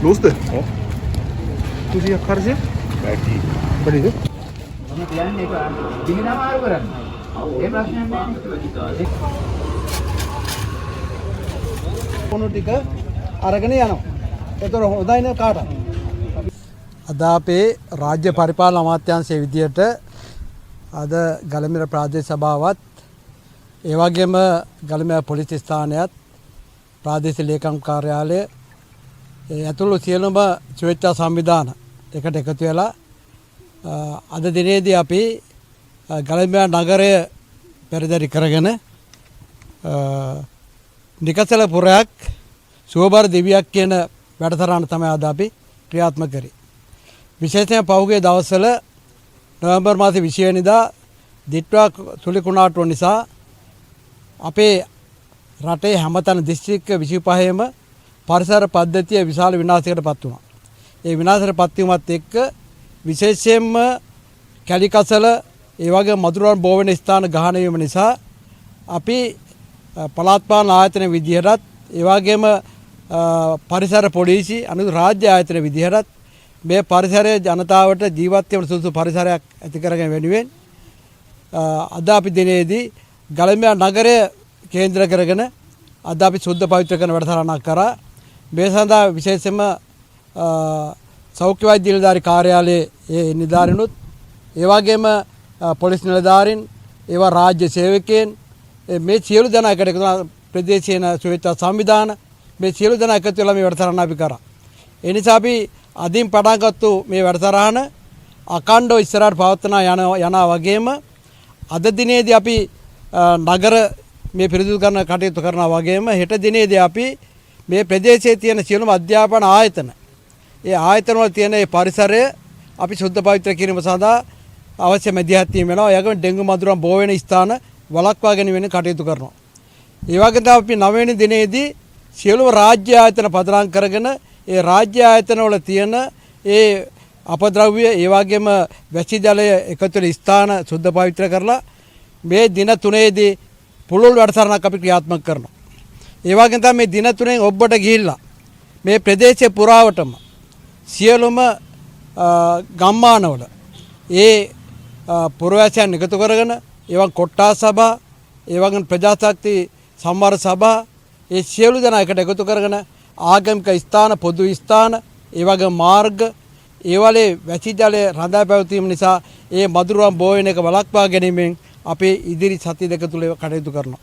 ලූස්ද? ඔව්. 240 බැටි. බැටිද? මම කියන්නේ ඒක දිගටම ආරු කරන්නේ. ඒ ප්‍රශ්නයක් නැහැ. පොණු ටික අරගෙන යනවා. ඒතර හොඳයි නේ කාටද? අද අපේ රාජ්‍ය පරිපාලන අමාත්‍යාංශයේ විදියට අද ගලමිර ප්‍රාදේශ සභාවත් ඒ වගේම ගලමිර පොලිස් ස්ථානයත් ප්‍රාදේශීය ලේකම් කාර්යාලය ඒ ඇතුළු සියලුම ස්වේච්ඡා සංවිධාන එකට එකතු වෙලා අද දිනේදී අපි ගලමිර නගරය පෙරදරි කරගෙන නිකසල පුරයක් සුවබර දිවියක් කියන වැඩසටහන තමයි අද අපි ක්‍රියාත්මක කරේ. විශේෂයෙන් පහුගිය දවස්වල නොවැම්බර් මාසේ 20 වෙනිදා දිට්වා සුළි කුණාටුව නිසා අපේ රටේ හැමතැන දිස්ත්‍රික්ක 25ෙම පරිසර පද්ධතිය විශාල විනාශයකට පත් වුණා. ඒ විනාශයට පත් වීමත් එක්ක විශේෂයෙන්ම කැලිකසල ඒ වගේ මදුරුවන් බෝ වෙන ස්ථාන ගහන වීම නිසා අපි පළාත් පාලන ආයතන විදිහටත් ඒ වගේම පරිසර පොලිසි අනිත් රාජ්‍ය ආයතන විදිහටත් මේ පරිසරයේ ජනතාවට ජීවත් වෙන සුදුසු පරිසරයක් ඇති කරගෙන වෙනුවෙන් අද අපි දිනේදී ගලමිර නගරය කේන්ද්‍ර කරගෙන අද අපි සුද්ධ පවිත්‍ර කරන වැඩසටහනක් කරා. මේ සඳහා විශේෂයෙන්ම සෞඛ්‍ය වෛද්‍ය නිලධාරී කාර්යාලයේ ඒ නිලධාරීනුත් ඒ වගේම පොලිස් නිලධාරීන් ඒවා රාජ්‍ය සේවකයන් මේ සියලු දෙනා එකට එකතු වුණා. ප්‍රදේශීය ස්වේච්ඡා සංවිධාන මේ සියලු දෙනා එකතු වෙලා මේ වැඩසටහන අපි කරා. ඒ නිසා අපි අදින් පටන් ගත්තු මේ වැඩසටහන අකණ්ඩව ඉස්සරහට පවත්වන යනවා වගේම අද දිනේදී අපි නගර මේ පිරිසිදු කරන කටයුතු කරනවා වගේම හෙට දිනේදී අපි මේ ප්‍රදේශයේ තියෙන සියලුම අධ්‍යාපන ආයතන ඒ ආයතන වල තියෙන ඒ පරිසරය අපි සුද්ධ පවිත්‍ර කිරීම සඳහා අවශ්‍ය මැදිහත් වීම වෙනවා. ඒ වගේම ඩෙන්ගු මදුරුවන් බෝ වෙන ස්ථාන වළක්වා ගැනීම කටයුතු කරනවා. ඒ වගේම අපි 9 වෙනි දිනේදී සියලුම රාජ්‍ය ආයතන පදනම් කරගෙන ඒ රාජ්‍ය ආයතන වල තියෙන ඒ අපද්‍රව්‍ය ඒ වගේම වැසි ජලය එකතු වෙන ස්ථාන සුද්ධ පවිත්‍ර කරලා මේ දින 3ේදී පුළුල් වැඩසටහනක් අපි ක්‍රියාත්මක කරනවා. ඒ වගේම තමයි මේ දින 3න් ඔබට ගිහිල්ලා මේ ප්‍රදේශයේ පුරාවටම සියලුම ගම්මානවල ඒ පුරවැසියන් එකතු කරගෙන ඒවන් කොට්ටාස් සභා ඒ වගේම ප්‍රජාශක්ති සම්වර සභා ඒ සියලු දෙනා එකට එකතු කරගෙන ආගමික ස්ථාන පොදු ස්ථාන ඒ වගේ මාර්ග ඒ වලේ වැසි ජලය රඳා පැවතීම නිසා ඒ මදුරුවන් බෝ වෙන එක වළක්වා ගැනීමෙන් අපේ ඉදිරි සති දෙක තුල කටයුතු කරනවා.